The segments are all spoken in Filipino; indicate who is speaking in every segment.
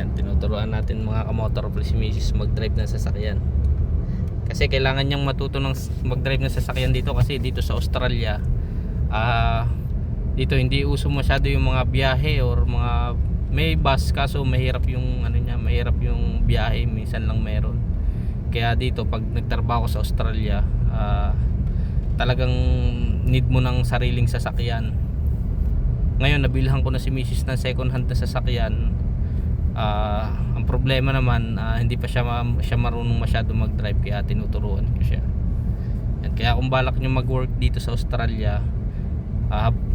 Speaker 1: Yan, tinuturuan natin mga kamotor pre si Mrs. mag-drive ng sasakyan. Kasi kailangan niyang matuto ng mag-drive ng sasakyan dito kasi dito sa Australia dito hindi uso masyado yung mga biyahe or mga may bus, kaso mahirap yung ano niya, mahirap yung biyahe, minsan lang meron. Kaya dito pag nagtrabaho sa Australia, talagang need mo ng sariling sasakyan. Ngayon nabilhan ko na si Mrs. ng second hand na sasakyan. Ang problema naman, hindi pa siya marunong masyado mag-drive, kaya tinuturuan ko siya. Yan, kaya kung balak nyo mag-work dito sa Australia,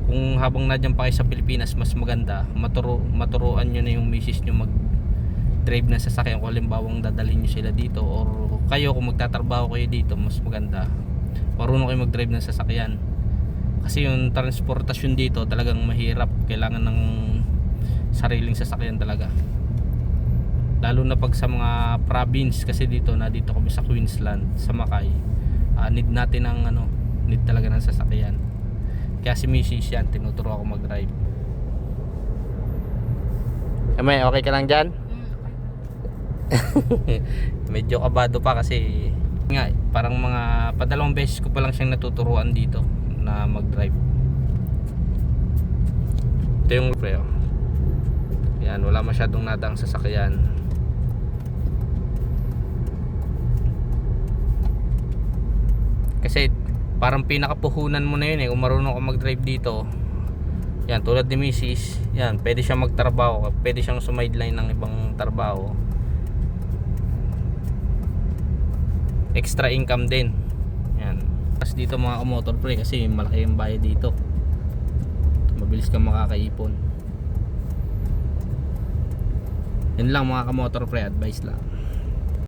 Speaker 1: kung habang nadyan pa kayo sa Pilipinas, mas maganda maturuan nyo na yung misis nyo mag-drive ng sasakyan. Kung halimbawang dadalhin nyo sila dito, or kayo kung magtatrabaho kayo dito, mas maganda marunong kayo mag-drive ng sasakyan. Kasi yung transportasyon dito talagang mahirap, kailangan ng sariling sasakyan talaga, lalo na pag sa mga province. Kasi dito kami sa Queensland, sa Mackay, need natin ng need talaga ng sasakyan. Kaya si Mrs. yan, tinuturo ako mag-drive. May okay ka lang dyan? Medyo kabado pa kasi nga, parang mga padalawang beses ko pa lang siyang natuturuan dito na mag-drive. Ito yung pre, yan, wala masyadong nadang sasakyan. Kasi parang pinakapuhunan mo na yun kung marunong ka mag-drive dito. Yan, tulad ni Mrs. Yan, pwede siyang magtrabaho, pwede siyang sumideline ng ibang trabaho. Extra income din. Yan. Tapos dito mga motor pre, kasi malaki yung bayad dito, mabilis kang makakaipon. Yan lang mga kamotor pre, advice lang.